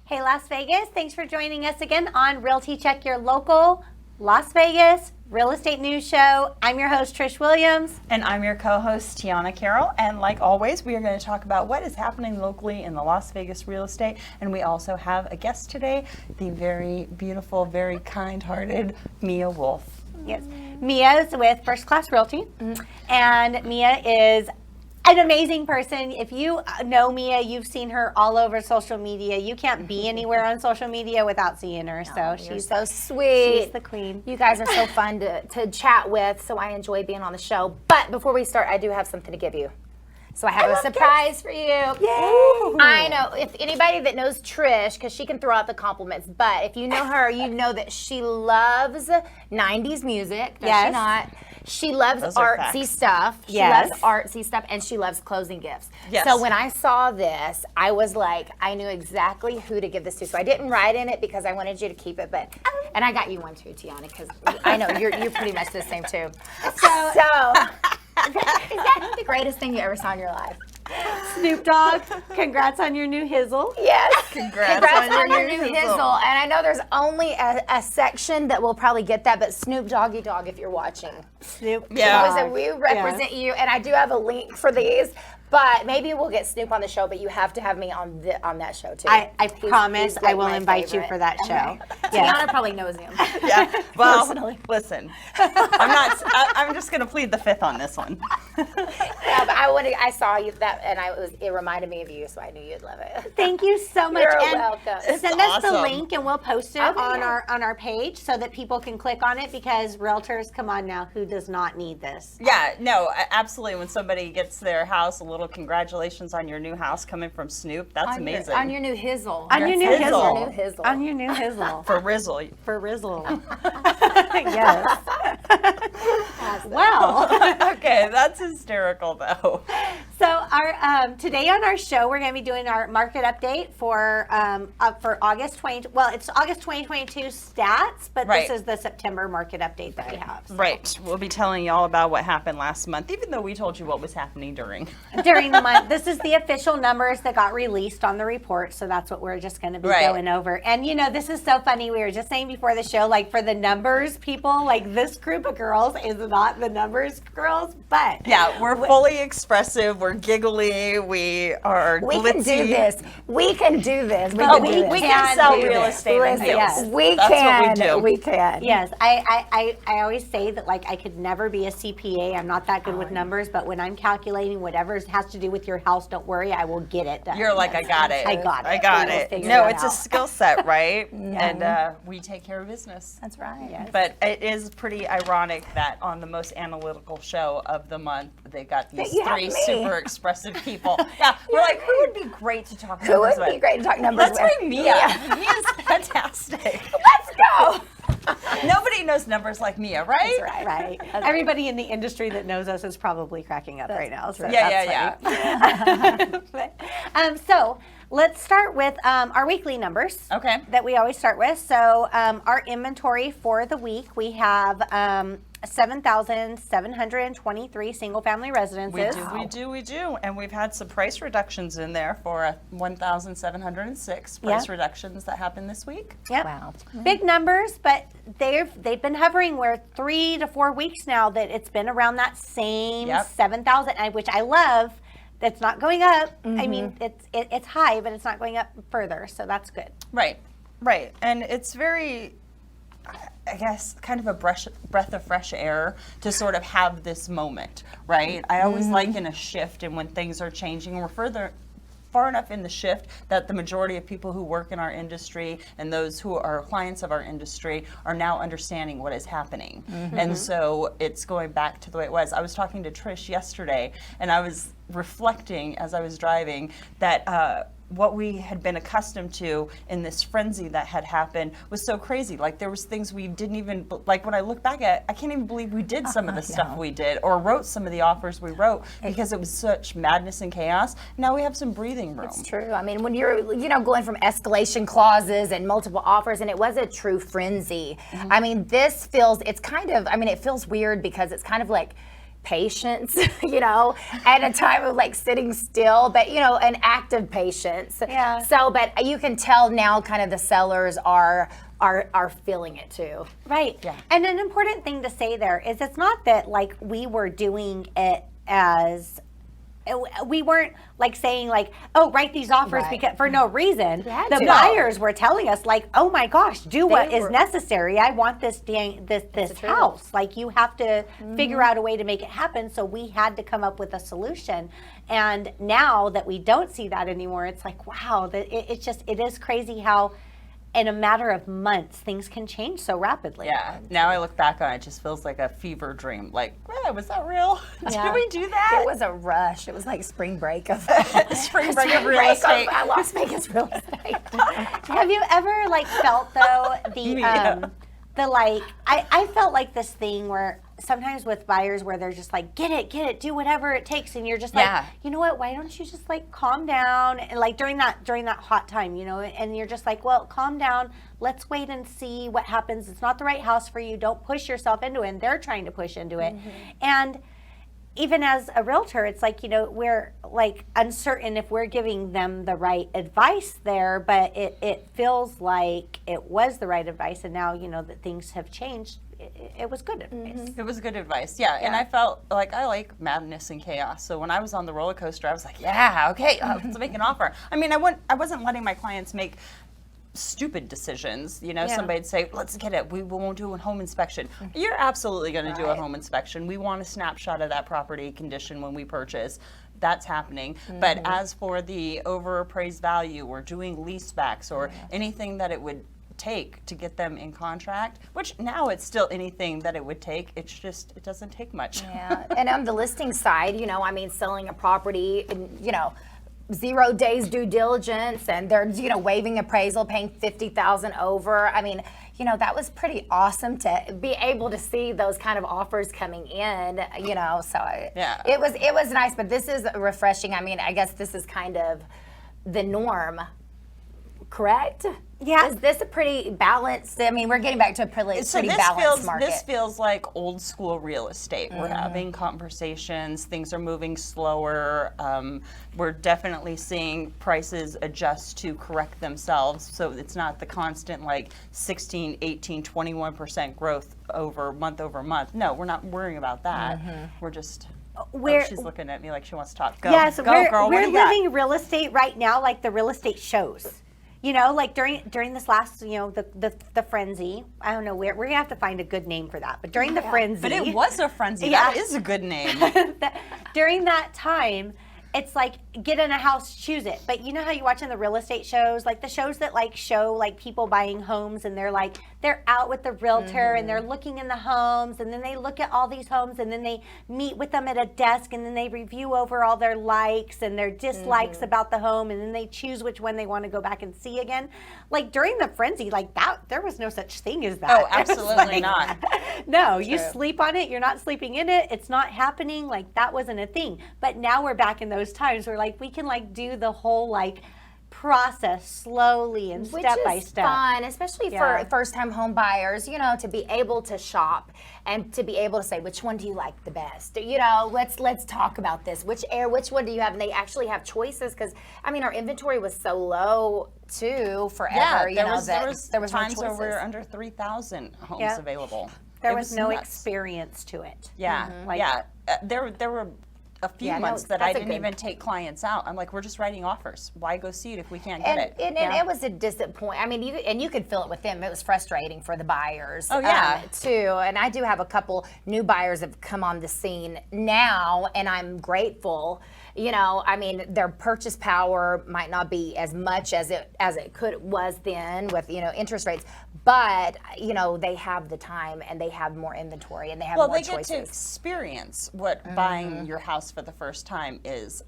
Hey, Las Vegas. Thanks for joining us again on Realty Check, your local Las Vegas real estate news show. I'm your host, Trish Williams. And I'm your co-host, Tiana Carroll. And like always, we are going to talk about what is happening locally in the Las Vegas real estate. And we also have a guest today, the very beautiful, very kind-hearted Mia Wolf. Yes, Mia is with First Class Realty. And Mia is an amazing person. If you know Mia, you've seen her all over social media. You can't be anywhere on social media without seeing her. So she's so sweet. She's the queen. You guys are so fun to chat with, so I enjoy being on the show. But before we start, I do have something to give you. So I have a surprise for you. Yay! I know, if anybody that knows Trish, because she can throw out the compliments, but if you know her, you know that she loves 90s music, does she not? She loves artsy stuff. She loves artsy stuff, and she loves closing gifts. Yes. So when I saw this, I was like, I knew exactly who to give this to. So I didn't write in it because I wanted you to keep it, but and I got you one too, Tiana, because I know you're pretty much the same too. So is that the greatest thing you ever saw in your life? Snoop Dogg, congrats on your new hizzle. Yes. Congrats on your new hizzle. And I know there's only a section that will probably get that, but Snoop Doggy Dog, if you're watching. Snoop So we represent you, and I do have a link for these. But maybe we'll get Snoop on the show, but you have to have me on that show too. I promise he's like I will invite you for that show. Tiana probably knows him. Yeah. Well, Personally. listen, I'm just going to plead the fifth on this one. Yeah, but I saw you that, and it reminded me of you, so I knew you'd love it. Thank you so much. You're And welcome. Send us the awesome. link and we'll post it on our page so that people can click on it, because realtors, come on now, who does not need this? Yeah, no, absolutely. When somebody gets their house, a little congratulations on your new house coming from Snoop. That's amazing. On your new hizzle. On your new hizzle. hizzle. On your new hizzle. For Rizzle. For Rizzle. Yes. Well. Okay, that's hysterical though. So our today on our show, we're going to be doing our market update for August 20. Well, it's August 2022 stats, but this is the September market update that we have. So. Right. We'll be telling you all about what happened last month, even though we told you what was happening during the month. This is the official numbers that got released on the report, so that's what we're just going to be going over. And you know, this is so funny. We were just saying before the show, like, for the numbers people, like, this group of girls is not the numbers girls, but yeah, we're fully expressive. We're giggly. We are glitzy. We can do this. We can do this. We can sell real estate and deals. Yes. That's what we do. We can. Yes, I always say that, like, I could never be a CPA. I'm not that good with numbers, but when I'm calculating whatever has to do with your house, don't worry, I will get it done. You're like, I got it. I got it. I got We will it. figure No, it it's out. a skill set, right? And we take care of business. That's right. Yes. But it is pretty ironic that on the most analytical show of the month, they got these three super expressive people. Yeah, we're like, who would be great to talk Who numbers would with? be great to talk numbers Let's with? bring Mia. Mia's fantastic. Let's go. Nobody knows numbers like Mia, right? That's Right. Everybody in the industry that knows us is probably cracking up right now. So Yeah. So let's start with our weekly numbers. Okay. That we always start with. So our inventory for the week, we have 7,723 single-family residences. We do. And we've had some price reductions in there for 1,706 price reductions that happened this week. Yep. Wow. Big numbers, but they've been hovering where 3 to 4 weeks now that it's been around that same 7,000, which I love. That's not going up. I mean, it's high, but it's not going up further, so that's good. Right. And it's very, I guess, kind of a breath of fresh air to sort of have this moment, right? I always liken a shift, and when things are changing, we're far enough in the shift that the majority of people who work in our industry and those who are clients of our industry are now understanding what is happening. And so it's going back to the way it was. I was talking to Trish yesterday, and I was reflecting as I was driving that what we had been accustomed to in this frenzy that had happened was so crazy. Like, there was things we didn't even, like, when I look back at it, I can't even believe we did some of the stuff we did or wrote some of the offers we wrote because it was such madness and chaos. Now we have some breathing room. It's true. I mean, when you're, going from escalation clauses and multiple offers, and it was a true frenzy. I mean, it feels weird because it's kind of like patience, you know, at a time of like sitting still, but you know, an act of patience. Yeah. So, but you can tell now kind of the sellers are feeling it too. Right. Yeah. And an important thing to say there is it's not that like we were doing it as we weren't like saying like, oh, write these offers Right. because for no reason. had The to. buyers were telling us like, oh my gosh, do what is were- necessary. I want this this truth. house. Like you have to figure out a way to make it happen. So we had to come up with a solution. And now that we don't see that anymore, it's like, wow, that it is crazy how in a matter of months things can change so rapidly. Yeah. Now I look back on it, it just feels like a fever dream. Like, was that real? Yeah. Did we do that? It was a rush. It was like spring break of Spring break of real estate. Las Vegas real estate. Have you ever like felt though Yeah. the like I felt like this thing where sometimes with buyers where they're just like get it, do whatever it takes, and you're just like, Yeah. you know what, why don't you just like calm down, and like during that hot time, you know, and you're just like, well, calm down, let's wait and see what happens. It's not the right house for you. Don't push yourself into it. And they're trying to push into it. And even as a realtor, it's like, you know, we're like uncertain if we're giving them the right advice there, but it feels like it was the right advice. And now, you know, that things have changed. It was good advice. It was good advice, yeah. And I felt like I like madness and chaos. So when I was on the roller coaster, I was like, yeah, okay, let's make an offer. I mean, I wasn't letting my clients make stupid decisions. You know, Yeah. somebody'd say, let's get it. We won't do a home inspection. You're absolutely going to do a home inspection. We want a snapshot of that property condition when we purchase. That's happening. But as for the overappraised value or doing leasebacks or anything that it would take to get them in contract, which now it's still anything that it would take. It's just, it doesn't take much. Yeah, and on the listing side, you know, I mean, selling a property, and, you know, 0 days due diligence, and they're, you know, waiving appraisal, paying $50,000 over. I mean, you know, that was pretty awesome to be able to see those kind of offers coming in. You know, so Yeah. it was nice. But this is refreshing. I mean, I guess this is kind of the norm, correct? Yeah. Is this a pretty balanced? I mean, we're getting back to a pretty balanced market. This feels like old school real estate. We're having conversations. Things are moving slower. We're definitely seeing prices adjust to correct themselves. So it's not the constant like 16, 18, 21% growth over month. No, we're not worrying about that. We're just. She's looking at me like she wants to talk. Go, Yes, go, girl. What we're do you got? living real estate right now, like the real estate shows. You know, like during this last, you know, the frenzy. I don't know, we're gonna have to find a good name for that. But during the frenzy, But it was a frenzy. Yeah. That is a good name. during that time, it's like get in a house, choose it. But you know how you watch in the real estate shows, like the shows that like show like people buying homes, and they're out with the realtor and they're looking in the homes, and then they look at all these homes, and then they meet with them at a desk, and then they review over all their likes and their dislikes about the home, and then they choose which one they want to go back and see again. Like during the frenzy, like that, there was no such thing as that. Oh, It was absolutely not. No, you sleep on it, you're not sleeping in it, it's not happening. Like that wasn't a thing. But now we're back in those times where like we can like do the whole like process slowly and Which step by is step. fun, especially Yeah. for first-time home buyers, you know, to be able to shop and to be able to say, which one do you like the best? You know, let's talk about this. Which one do you have? And they actually have choices, because, I mean, our inventory was so low, too, forever. Yeah, you there know, was there was no times where we choices. were under 3,000 homes Yeah. available. There It was no nuts. experience to it. Yeah, Like- yeah. There were a few Yeah, no, months that I that's a didn't good- even take clients out. I'm like, we're just writing offers. Why go see it if we can't get And, it? and, Yeah. it was a disappointment. I mean, you could feel it with them. It was frustrating for the buyers. Oh, yeah. Too. And I do have a couple new buyers that have come on the scene now, and I'm grateful. You know, I mean, their purchase power might not be as much as it was then with, you know, interest rates, but you know, they have the time and they have more inventory and they have Well, more they choices. get to experience what buying your house for the first time is.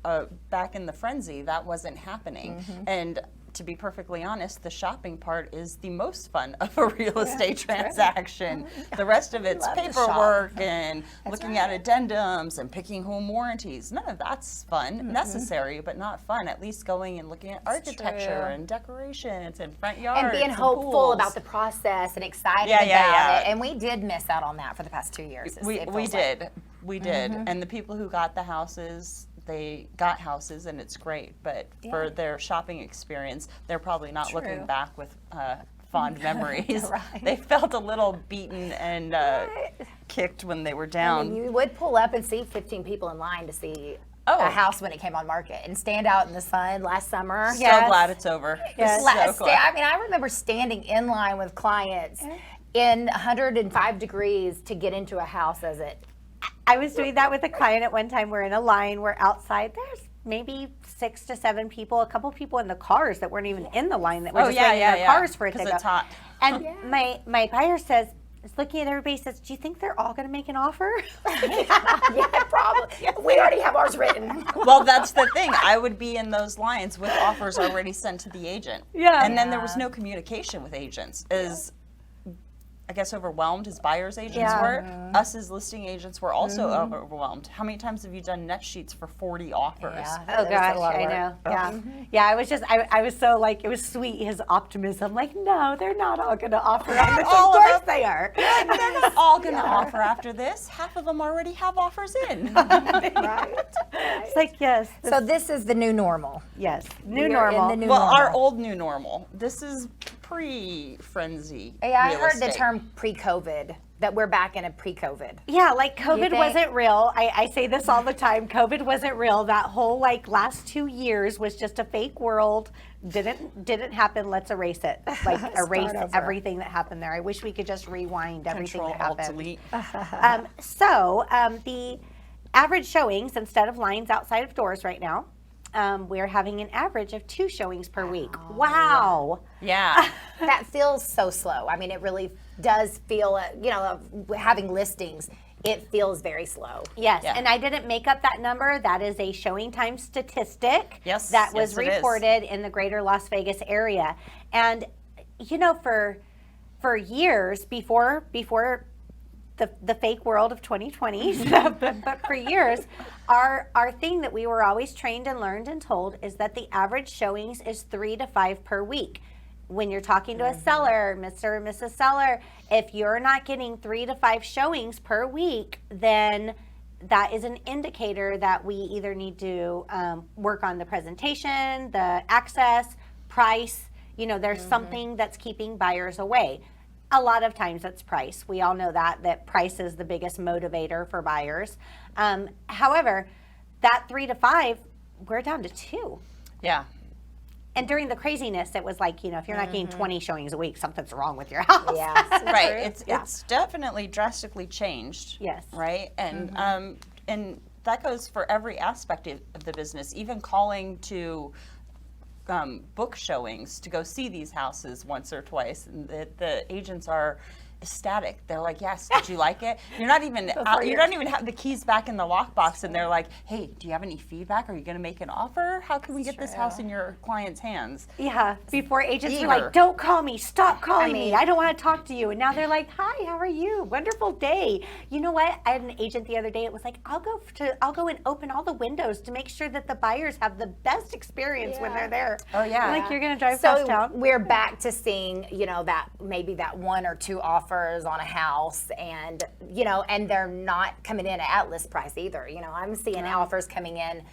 Back in the frenzy, that wasn't happening. And to be perfectly honest, the shopping part is the most fun of a real estate transaction. The rest of it's love to paperwork and looking at addendums and picking home warranties. None of that's fun, necessary, but not fun. At least going and looking at architecture true. and decorations and front yards And being hopeful pools. about the process and excited Yeah, about yeah, yeah. it. And we did miss out on that for the past 2 years. We it feels like. did. We did. And the people who got the houses, they got houses, and it's great. But for their shopping experience, they're probably not looking back with fond memories. Right. They felt a little beaten and kicked when they were down. I mean, you would pull up and see 15 people in line to see a house when it came on market and stand out in the sun last summer. So glad it's over. Yes. So glad. I mean, I remember standing in line with clients in 105 degrees to get into a house as it. I was doing that with a client at one time. We're in a line. We're outside. There's maybe 6 to 7 people, a couple people in the cars that weren't even in the line that were just waiting in their cars for it to go. It's hot. And my buyer says, is looking at everybody, says, do you think they're all going to make an offer? Yeah, probably. We already have ours written. Well, that's the thing. I would be in those lines with offers already sent to the agent. Yeah. And then there was no communication with agents. I guess overwhelmed as buyers agents were. Us as listing agents were also overwhelmed. How many times have you done net sheets for 40 offers? Oh gosh, I know. Yeah, yeah. I was just, I was so like, it was sweet, his optimism. Like, no, they're not all going to offer on this. Of course they are. They're not all going to offer after this. Half of them already have offers in. Right. It's like, yes. So this is the new normal. Yes, new We're normal. in the new Well, normal. our old new normal. This is pre-frenzy. Yeah, I real heard the estate. term pre-COVID, that we're back in a pre-COVID. Yeah, like COVID think? wasn't real. I say this all the time. COVID wasn't real. That whole like last 2 years was just a fake world. Didn't happen. Let's erase it. Like erase over. everything that happened there. I wish we could just rewind everything Control, that Alt, happened. delete. The average showings, instead of lines outside of doors right now, we're having an average of 2 showings per week. Wow. Yeah. That feels so slow. I mean, it really does feel, having listings, it feels very slow. Yes, Yeah. and I didn't make up that number. That is a showing time statistic Yes, that was yes, it is. reported in the greater Las Vegas area. And, for years before the fake world of 2020, but for years, our thing that we were always trained and learned and told is that the average showings is 3 to 5 per week. When you're talking to a seller, Mr. or Mrs. Seller, if you're not getting 3 to 5 showings per week, then that is an indicator that we either need to work on the presentation, the access, price. There's something that's keeping buyers away. A lot of times it's price. We all know that price is the biggest motivator for buyers. However, that 3 to 5, we're down to 2. Yeah. And during the craziness, it was like, if you're not getting 20 showings a week, something's wrong with your house. Yeah. Right. It's definitely drastically changed. Yes. Right. And and that goes for every aspect of the business, even calling to book showings to go see these houses once or twice, and the agents are ecstatic. They're like, "Yes, did you like it?" You're not even out, you don't even have the keys back in the lockbox, and they're like, "Hey, do you have any feedback? Are you going to make an offer? How can we get this house in your client's hands?" Yeah. Before agents were Eager. like, "Don't call me. Stop calling me. I don't want to talk to you." And now they're like, "Hi, how are you? Wonderful day." You know what? I had an agent the other day. It was like, I'll go and open all the windows to make sure that the buyers have the best experience when they're there. Oh, yeah. I'm like, you're going to drive So past town. we're back to seeing, that maybe that 1 or 2 offers on a house, and and they're not coming in at list price either. I'm seeing offers coming in,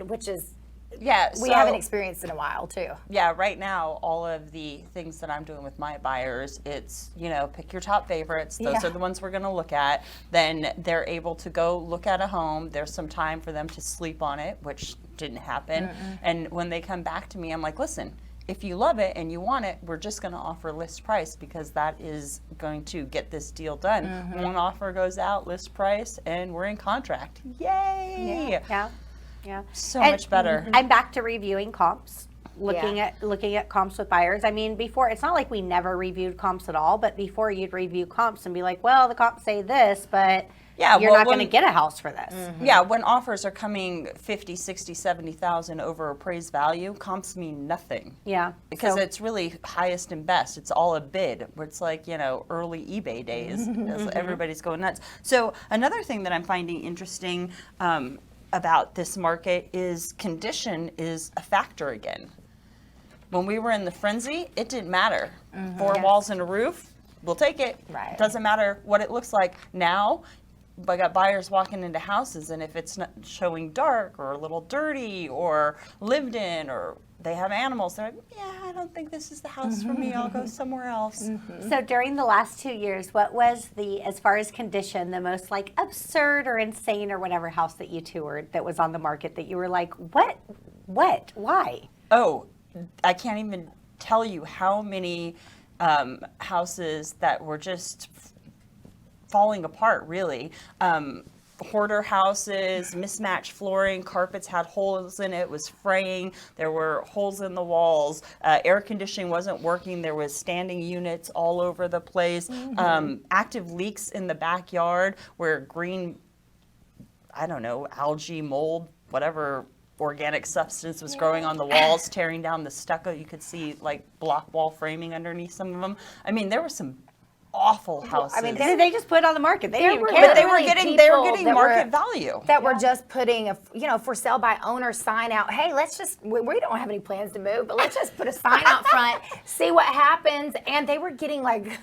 which is we haven't experienced in a while too. Yeah, right now, all of the things that I'm doing with my buyers, it's, pick your top favorites. Those are the ones we're going to look at. Then they're able to go look at a home. There's some time for them to sleep on it, which didn't happen. And when they come back to me, I'm like, listen, if you love it and you want it, we're just going to offer list price, because that is going to get this deal done. One offer goes out, list price, and we're in contract. Yay! Yeah. So much better. I'm back to reviewing comps, looking at comps with buyers. I mean, before, it's not like we never reviewed comps at all, but before you'd review comps and be like, well, the comps say this, but you're not going to get a house for this. Yeah, when offers are coming 50, 60, 70,000 over appraised value, comps mean nothing. Yeah. Because it's really highest and best. It's all a bid. It's like, early eBay days. Everybody's going nuts. So another thing that I'm finding interesting about this market is condition is a factor again. When we were in the frenzy, it didn't matter. 4 walls and a roof, we'll take it. Right. Doesn't matter what it looks like. Now, I got buyers walking into houses, and if it's not showing dark or a little dirty or lived in or they have animals, they're like, yeah, I don't think this is the house for me. I'll go somewhere else. So during the last 2 years, what was as far as condition, the most like absurd or insane or whatever house that you toured that was on the market that you were like, what, why? Oh, I can't even tell you how many houses that were just falling apart, really. Hoarder houses, mismatched flooring, carpets had holes in it, was fraying, there were holes in the walls, air conditioning wasn't working, there was standing units all over the place, active leaks in the backyard where green, I don't know, algae, mold, whatever organic substance was growing on the walls, tearing down the stucco. You could see like block wall framing underneath some of them. I mean, there were some awful houses. I mean, they just put it on the market. They didn't even were care. but they were getting that market were- value. That were just putting a for sale by owner sign out. Hey, let's just we don't have any plans to move, but let's just put a sign out front, see what happens. And they were getting like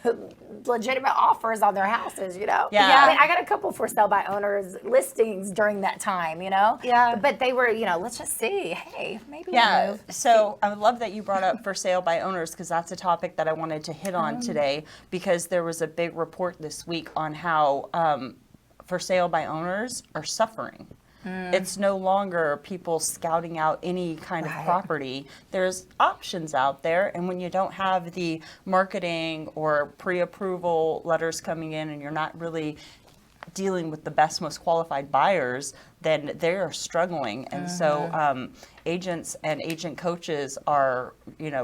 legitimate offers on their houses, Yeah. I mean, I got a couple for sale by owners listings during that time, Yeah. But they were, let's just see. Hey, maybe we'll Yeah, move. so I love that you brought up for sale by owners, because that's a topic that I wanted to hit on today, because there was a big report this week on how for sale by owners are suffering. It's no longer people scouting out any kind of property. There's options out there, and when you don't have the marketing or pre-approval letters coming in and you're not really dealing with the best, most qualified buyers, then they're struggling. And so agents and agent coaches are,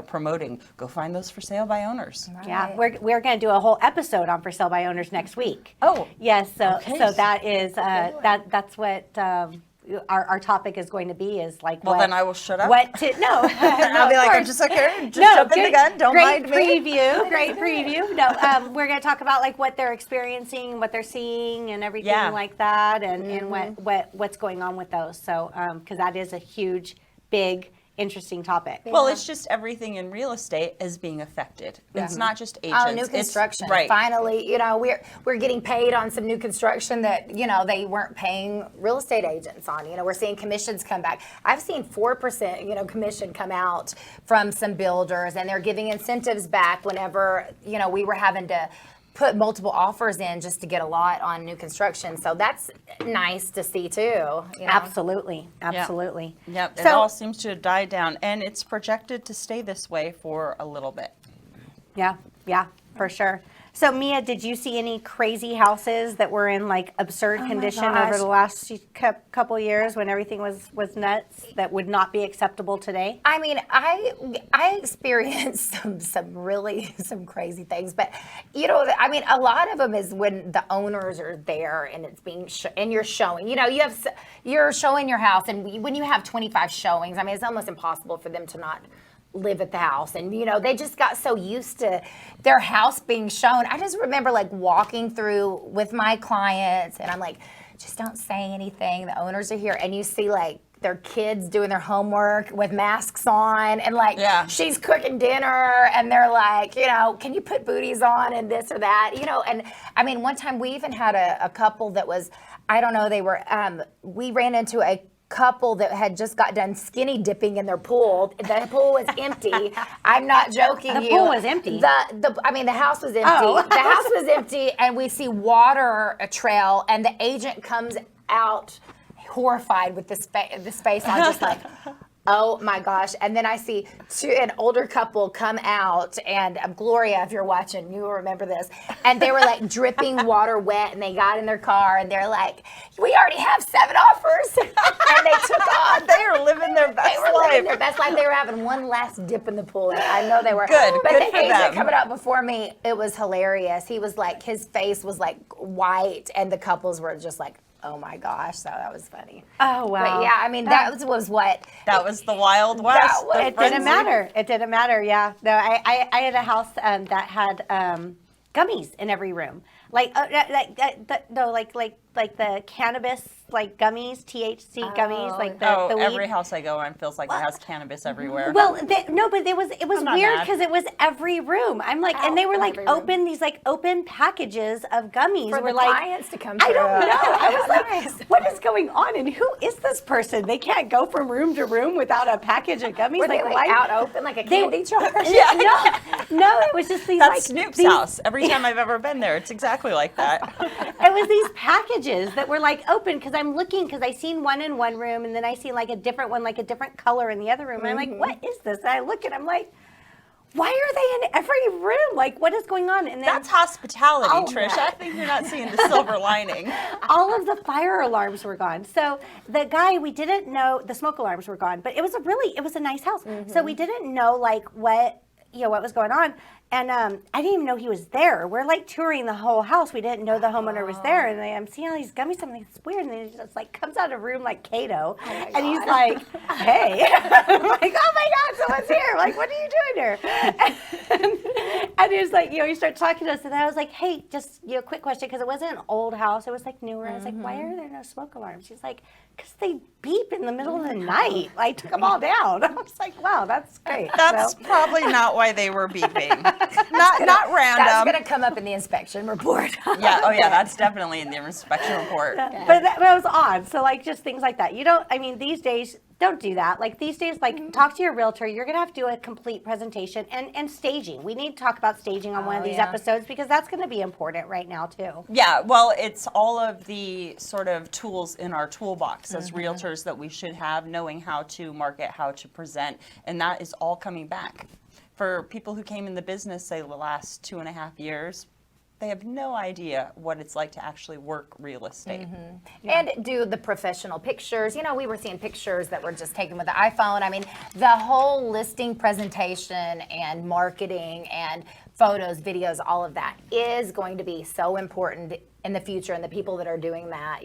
promoting, go find those for sale by owners. Yeah, we're going to do a whole episode on for sale by owners next week. Oh, Yes, so okay. so that is that's what our topic is going to be, is like Well, what, then I will shut up. What to no, I'll be like, I'm just okay, just jumping the gun, don't great mind me. Great preview. No, we're going to talk about like what they're experiencing, what they're seeing, and everything like that, and what's going on with those. So because that is a huge, big, interesting topic. Well, it's just everything in real estate is being affected. It's not just agents. Oh, new construction. It's, right. Finally, we're getting paid on some new construction that, they weren't paying real estate agents on. We're seeing commissions come back. I've seen 4%, commission come out from some builders, and they're giving incentives back whenever, we were having to put multiple offers in just to get a lot on new construction. So that's nice to see too. Absolutely. Yep, it So- all seems to have died down, and it's projected to stay this way for a little bit. Yeah, for sure. So Mia, did you see any crazy houses that were in like absurd condition over gosh. the last couple years when everything was nuts that would not be acceptable today? I mean, I experienced some crazy things, but I mean, a lot of them is when the owners are there and it's being and you're showing. You're showing your house, and when you have 25 showings, I mean, it's almost impossible for them to not live at the house. And they just got so used to their house being shown. I just remember like walking through with my clients, and I'm like, just don't say anything, the owners are here. And you see like their kids doing their homework with masks on, and like she's cooking dinner, and they're like, can you put booties on and this or that, and I mean, one time we even had a couple that was, I don't know, they were we ran into a couple that had just got done skinny dipping in their pool. The pool was empty. I'm not joking. The pool was empty. The house was empty. Oh. The house was empty, and we see water trail, and the agent comes out horrified with this face on, just like, oh my gosh. And then I see an older couple come out, and Gloria, if you're watching, you will remember this. And they were like dripping water wet, and they got in their car, and they're like, we already have 7 offers. And they took off. They were living their best They were life. living their best life. They were having one last dip in the pool. I know they were. Good. But Good the for agent them. coming out before me, it was hilarious. He was like, his face was like white, and the couples were just like, oh my gosh. So that was funny. Oh wow. But yeah, I mean, that was what. That was the Wild West. was- the It didn't frenzy. matter. It didn't matter. Yeah. No, I had a house that had gummies in every room. Like like the cannabis like gummies, THC gummies, like the weed. Every house I go in feels like it has cannabis everywhere. Well, no, but it was not weird mad. because it was every room. I'm like, and they were like every room. open these like open packages of gummies. For We're the like, clients to come I don't through. know. I was like, what is going on? And who is this person? They can't go from room to room without a package of gummies. Were they like out open like a candy jar? No, it was just these That's like Snoop's these, house. Every time I've ever been there, it's exactly like that. It was these packages that were like open because I'm looking because I seen one in one room and then I seen like a different one, like a different color in the other room. And I'm like, what is this? And I look and I'm like, why are they in every room? Like, what is going on? And then That's hospitality, Oh, Trish. yeah. I think you're not seeing the silver lining. all of the fire alarms were gone. So the guy, we didn't know the smoke alarms were gone, but it was a nice house. So we didn't know like what was going on. And I didn't even know he was there. We're like touring the whole house. We didn't know the homeowner was there. And I'm seeing all these gummies. I'm like, it's weird. And then he just like comes out of a room like Kato. And he's like, hey. I'm like, oh my God, someone's here. Like, what are you doing here? And he was like, he started talking to us. And I was like, hey, just quick question. Because it wasn't an old house. It was like newer. I was like, why are there no smoke alarms? She's like, because they beep in the middle of the night. I took them all down. I was like, wow, that's great. That's So- probably not why they were beeping. Not random. That's going to come up in the inspection report. Yeah, oh yeah, that's definitely in the inspection report. But that was odd. So like just things like that. These days, don't do that. Like these days, like talk to your realtor. You're gonna have to do a complete presentation and staging. We need to talk about staging on one of these episodes because that's gonna be important right now too. Yeah, well, it's all of the sort of tools in our toolbox as realtors that we should have, knowing how to market, how to present, and that is all coming back. For people who came in the business, say, the last 2.5 years, they have no idea what it's like to actually work real estate. And do the professional pictures. We were seeing pictures that were just taken with the iPhone. I mean, the whole listing presentation and marketing and photos, videos, all of that is going to be so important in the future. And the people that are doing that,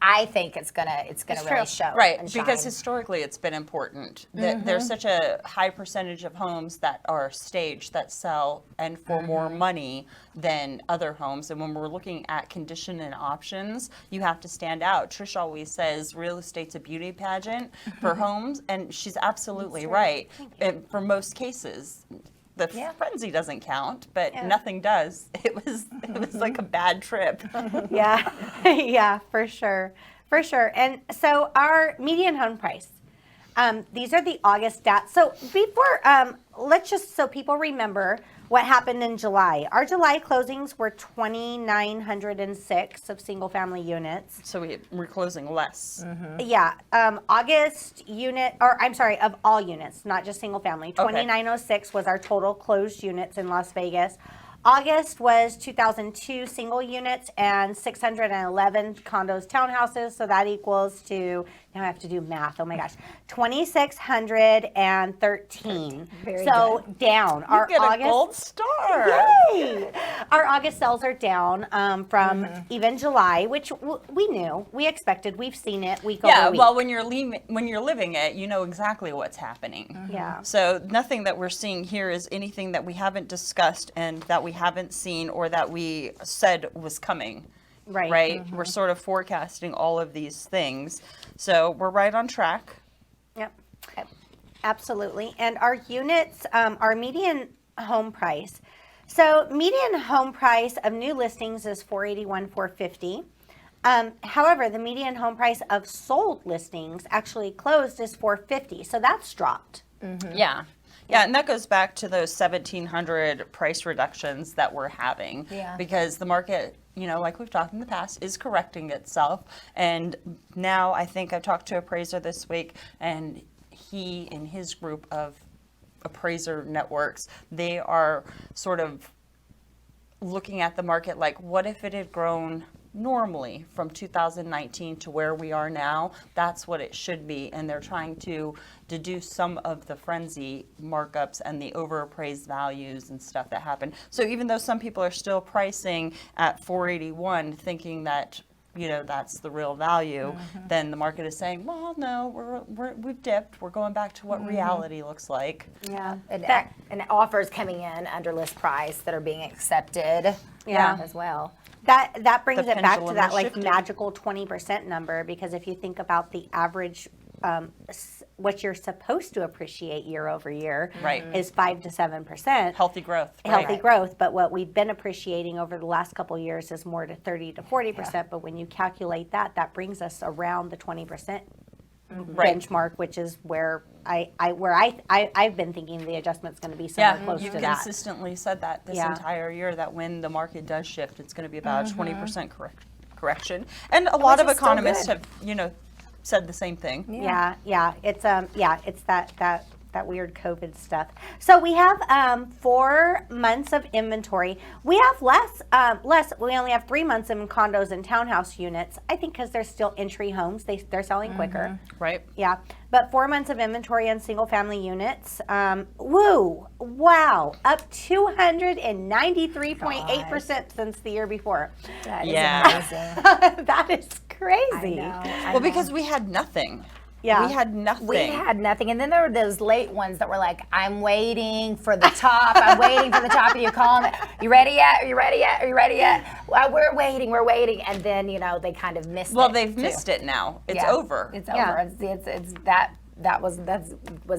I think it's gonna really show. Right, and because shine. historically it's been important. There's such a high percentage of homes that are staged that sell and for more money than other homes. And when we're looking at condition and options, you have to stand out. Trish always says real estate's a beauty pageant for homes, and she's absolutely right. And for most cases, the frenzy doesn't count, but nothing does. It was like a bad trip. Yeah, yeah, for sure. And so our median home price, these are the August stats. So before, let's just so people remember what happened in July. Our July closings were 2,906 of single family units. So we're closing less. Yeah, August of all units, not just single family. 2,906 was our total closed units in Las Vegas. August was 2,002 single units and 611 condos, townhouses. So that equals to, now I have to do math. Oh my gosh, 2,613. Very so good. down. You get a gold star. Yay! Our August sales are down from even July, which we knew, we expected, we've seen it week over week. Well, when you're living it, you know exactly what's happening. Yeah. So nothing that we're seeing here is anything that we haven't discussed and that we haven't seen or that we said was coming. Right? We're sort of forecasting all of these things. So we're right on track. Yep. Absolutely. And our units, our median home price. So median home price of new listings is $481,450. However, the median home price of sold listings actually closed is $450. So that's dropped. Yeah. Yeah, and that goes back to those 1,700 price reductions that we're having. Yeah. Because the market, like we've talked in the past, is correcting itself. And now I think I talked to an appraiser this week, and he and his group of appraiser networks, they are sort of looking at the market like, what if it had grown normally from 2019 to where we are now? That's what it should be, and they're trying to deduce some of the frenzy markups and the overappraised values and stuff that happened. So even though some people are still pricing at 481, thinking that that's the real value, then the market is saying, well, no, we've dipped. We're going back to what reality looks like. Yeah. And offers coming in under list price that are being accepted as well. That brings The it back to pendulum that is like shifting. magical 20% number, because if you think about the average, what you're supposed to appreciate year over year Right. is 5 to 7%. Healthy growth. Healthy right? growth, but what we've been appreciating over the last couple of years is more to 30 to 40%. But when you calculate that brings us around the 20% Right. benchmark, which is where I've been thinking the adjustment's going to be somewhere close you to that. consistently said that this Yeah. entire year, that when the market does shift, it's going to be about a 20% correction. And a lot of is still economists good. have, said the same thing. Yeah. It's it's that weird COVID stuff. So we have 4 months of inventory. We have less. We only have 3 months in condos and townhouse units. I think because they're still entry homes, they're selling quicker. Right. Yeah, but 4 months of inventory on single family units. Wow, up 293.8% since the year before. That is Yeah. amazing. That is crazy. Well, because we had nothing. Yeah. We had nothing. We had nothing. And then there were those late ones that were like, I'm waiting for the top. I'm waiting for the top. And you call them, you ready yet? Are you ready yet? Are you ready yet? Well, we're waiting. And then, they kind of missed it. Well, they've too. missed it now. It's Yeah. over. It's Yeah. over. It's that was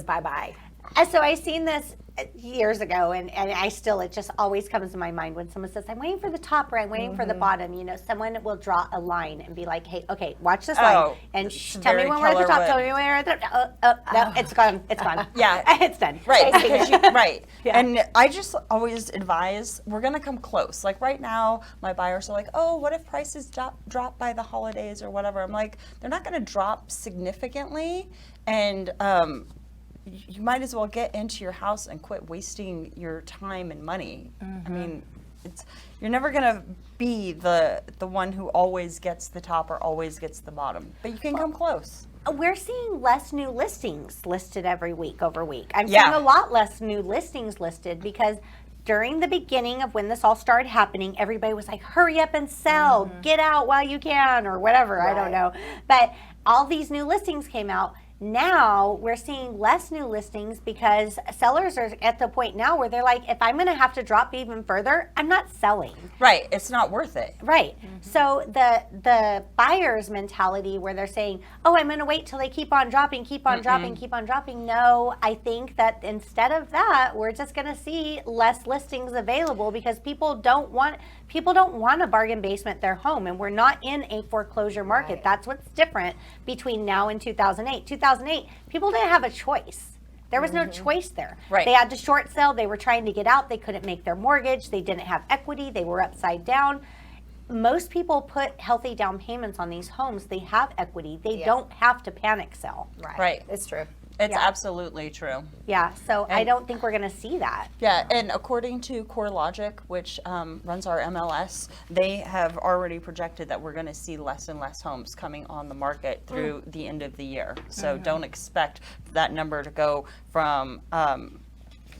bye-bye. And so I seen this years ago, and it just always comes to my mind when someone says, I'm waiting for the top or I'm waiting for the bottom. Someone will draw a line and be like, hey, okay, watch this line. And tell me very when we're at the top, Keller tell me when we're at the no, it's gone. It's gone. Yeah. It's done. Right, because right. Yeah. And I just always advise, we're going to come close. Like right now, my buyers are like, oh, what if prices drop by the holidays or whatever? I'm like, they're not going to drop significantly. And you might as well get into your house and quit wasting your time and money. I mean, you're never going to be the one who always gets the top or always gets the bottom. But you can come close. We're seeing less new listings listed every week over week. I'm Yeah. seeing a lot less new listings listed because during the beginning of when this all started happening, everybody was like, hurry up and sell, get out while you can, or whatever, I don't know. But all these new listings came out. Now we're seeing less new listings because sellers are at the point now where they're like, if I'm going to have to drop even further, I'm not selling. Right. It's not worth it. Right. So the buyer's mentality where they're saying, oh, I'm going to wait till they keep on dropping, keep on dropping, keep on dropping. No, I think that instead of that, we're just going to see less listings available because people don't want a bargain basement their home, and we're not in a foreclosure market. Right. That's what's different between now and 2008. 2008, people didn't have a choice. There was no choice there. Right. They had to short sell. They were trying to get out. They couldn't make their mortgage. They didn't have equity. They were upside down. Most people put healthy down payments on these homes. They have equity. They don't have to panic sell. Right. It's true. It's Yeah. absolutely true. Yeah, so I don't think we're going to see that. Yeah, and according to CoreLogic, which runs our MLS, they have already projected that we're going to see less and less homes coming on the market through the end of the year. So don't expect that number to go from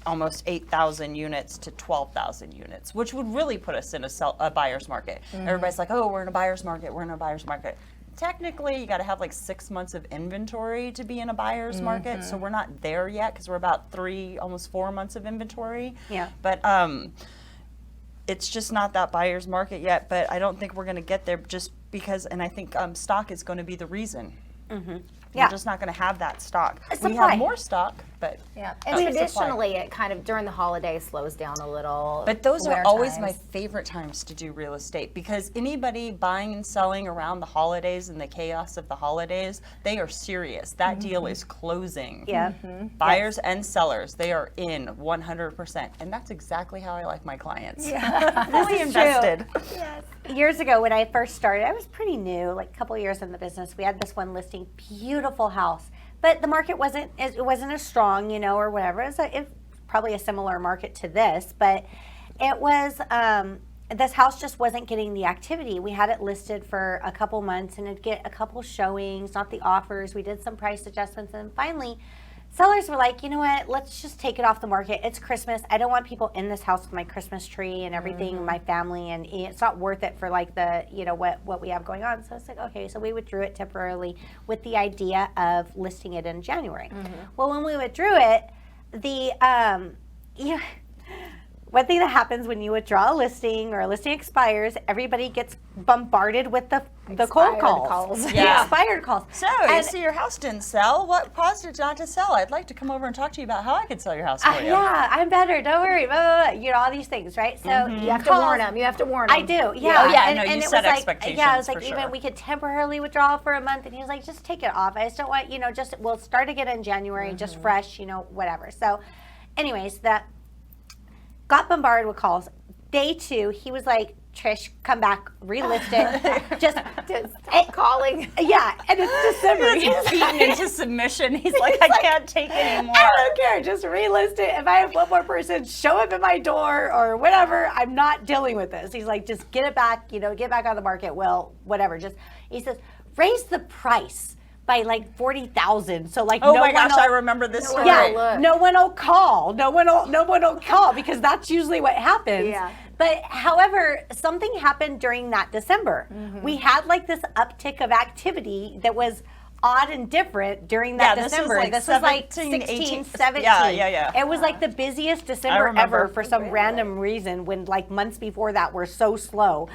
almost 8,000 units to 12,000 units, which would really put us in a buyer's market. Everybody's like, oh, we're in a buyer's market, we're in a buyer's market. Technically, you got to have like 6 months of inventory to be in a buyer's market. So we're not there yet because we're about almost 4 months of inventory. Yeah. But it's just not that buyer's market yet. But I don't think we're going to get there just because, and I think stock is going to be the reason. Yeah. We're just not going to have that stock. We Supply. have more stock, but Yeah. And it's supply. traditionally, it kind of during the holidays slows down a little. But those are winter always times. my favorite times to do real estate because anybody buying and selling around the holidays and the chaos of the holidays, they are serious. That deal is closing. Yeah. Buyers and sellers, they are in 100%. And that's exactly how I like my clients. Really is invested. Years ago when I first started, I was pretty new, like a couple of years in the business. We had this one listing, beautiful house, but the market wasn't as strong, or whatever. It's probably a similar market to this, but it was this house just wasn't getting the activity. We had it listed for a couple months and it'd get a couple showings, not the offers. We did some price adjustments, and finally sellers were like, you know what, let's just take it off the market. It's Christmas. I don't want people in this house with my Christmas tree and everything, my family, and it's not worth it for like the, what we have going on. So it's like, okay, so we withdrew it temporarily with the idea of listing it in January. Well, when we withdrew it, one thing that happens when you withdraw a listing or a listing expires, everybody gets bombarded with the cold calls. The expired calls. So, you see your house didn't sell. What caused it not to sell? I'd like to come over and talk to you about how I could sell your house for you. Yeah, I'm better. Don't worry. Blah, blah, blah. All these things, right? So you have to warn them. You have to warn them. I do. Yeah. Oh, yeah. And You it set was expectations. Like, yeah, it was like for even sure. we could temporarily withdraw for a month, and he was like, just take it off. I just don't want, we'll start again in January, just fresh, whatever. So, anyways, got bombarded with calls. Day 2, he was like, Trish, come back, relist it. just stop calling. Yeah, and it's December. He's beaten into submission. He's like, I can't take it anymore. I don't care. Just relist it. If I have one more person show up at my door or whatever, I'm not dealing with this. He's like, just get it back, get back on the market. Well, whatever. He says, raise the price by like 40,000. So like, oh my gosh, I remember this story. Yeah, no one will call. No one will call because that's usually what happens. Yeah. But however, something happened during that December. We had like this uptick of activity that was odd and different during that December. This was like 16, 18, 17. Yeah. It was like the busiest December ever for some random reason when like months before that were so slow.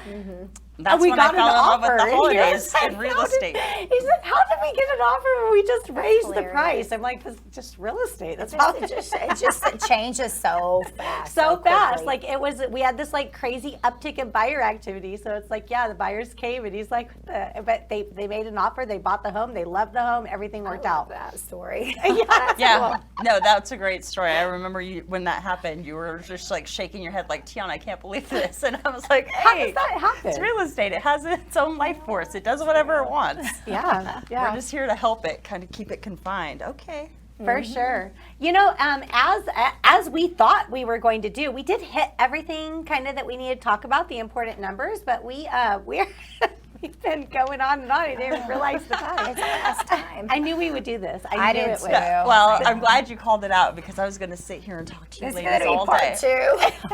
That's when I fell in love with the holidays in real estate. He said, how did we get an offer when we just raised the price? I'm like, it's just real estate. That's how It just changes so fast. so fast. quickly. Like we had this like crazy uptick in buyer activity. So it's like, the buyers came and he's like, but they made an offer. They bought the home. They loved the home. Everything worked out. That story. Yeah, no, that's a great story. I remember when that happened, you were just like shaking your head like, Tiana, I can't believe this. And I was like, How hey, does that happen? it's real estate. It has its own life force. It does whatever it wants. Yeah. We're just here to help it, kind of keep it confined. Okay. For sure. As we thought we were going to do, we did hit everything kind of that we needed to talk about, the important numbers, but we've been going on and on. I didn't realize the time. It's almost time. I knew we would do this. I knew did it too. would. Well, I'm glad you called it out because I was going to sit here and talk to you It's ladies gonna be all part day.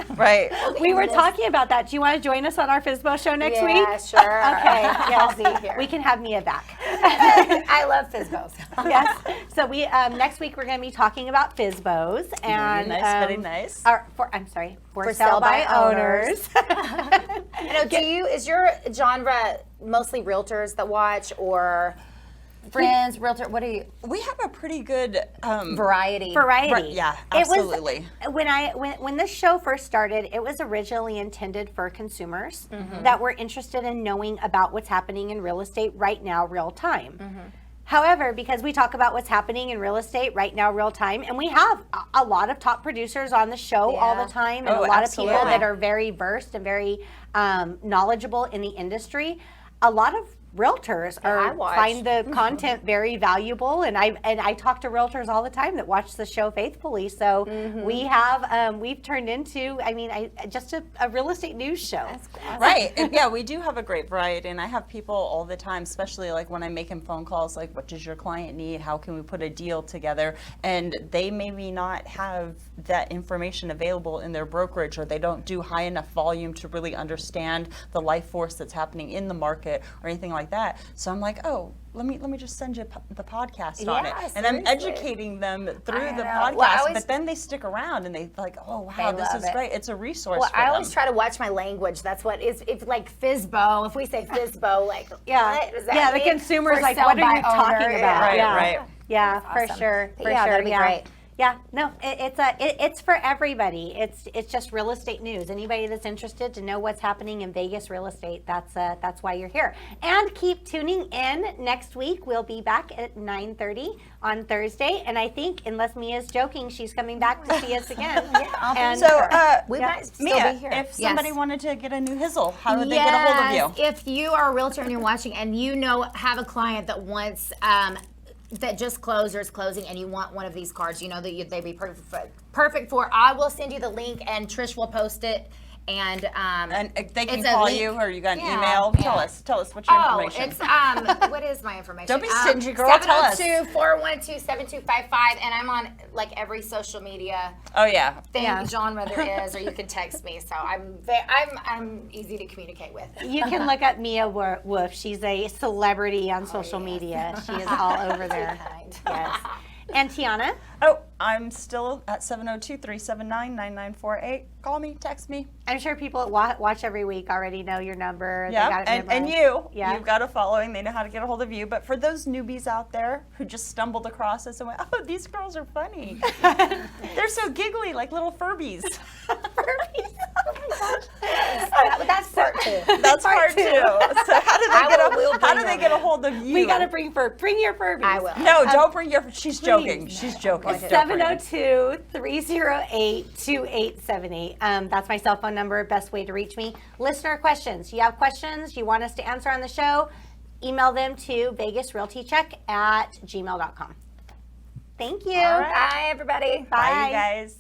2. Right. We were talking about that. Do you want to join us on our FSBO show next week? Yeah, sure. Okay. I'll Yes. be here. We can have Mia back. I love FSBOs. Yes. So we next week we're going to be talking about FSBOs and Very nice. For sale by owners. Is your genre mostly realtors that watch or friends, realtor? What are you? We have a pretty good Variety. Variety. Yeah, It was- absolutely. when this show first started, it was originally intended for consumers that were interested in knowing about what's happening in real estate right now, real time. However, because we talk about what's happening in real estate right now, real time, and we have a lot of top producers on the show all the time, and a lot of people that are very versed and very knowledgeable in the industry, a lot of realtors find the content very valuable, and I talk to realtors all the time that watch the show faithfully. So we've turned into just a real estate news show. That's awesome. Right. And yeah, we do have a great variety, and I have people all the time, especially like when I'm making phone calls, like, what does your client need? How can we put a deal together? And they maybe not have that information available in their brokerage, or they don't do high enough volume to really understand the life force that's happening in the market or anything like that. So I'm like, oh, let me just send you the podcast on it. And I'm educating them through the podcast, but then they stick around and they like, oh wow, this is great. It's a resource for them. I always try to watch my language. That's what is, if like FSBO, if we say FSBO, like, what does that mean? The consumer's For like, sale what are by you talking owner? about? Right. Yeah, Awesome. for sure. That'd be great. Yeah, no, it's for everybody. It's just real estate news. Anybody that's interested to know what's happening in Vegas real estate, that's why you're here. And keep tuning in. Next week we'll be back at 9:30 on Thursday. And I think, unless Mia's joking, she's coming back to see us again. And So, We might still Mia, be here. if somebody wanted to get a new Hizzle, how would they get a hold of you? If you are a realtor and you're watching and have a client that wants that just closed or is closing and you want one of these cards, that they'd be perfect for, I will send you the link and Trish will post it And they can it's a call link. you, or you got an Yeah, email. yeah. Tell us what's your Oh, information. it's what is my information? Don't be stingy, girl. Tell us. 702-412-7255, and I'm on like every social media Oh yeah. thing genre there is, or you can text me. So I'm easy to communicate with. You can look up Mia Wolf. She's a celebrity on social media. She is all over there. Kind. Yes. And Tiana? Oh, I'm still at 702-379-9948. Call me, text me. I'm sure people that watch every week already know your number. They Yeah, got it and memorized. you've got a following. They know how to get a hold of you. But for those newbies out there who just stumbled across us and went, oh, these girls are funny. They're so giggly, like little Furbies. Furbies. That's part two. That's part two. So how do they get a hold of you? We got to bring your Furbies. I will. No, don't bring your. She's joking. She's joking. 702-308-2878. That's my cell phone number. Best way to reach me. Listener questions. You have questions you want us to answer on the show, email them to vegasrealtycheck@gmail.com. Thank you. All right. Bye, everybody. Bye. Bye, you guys.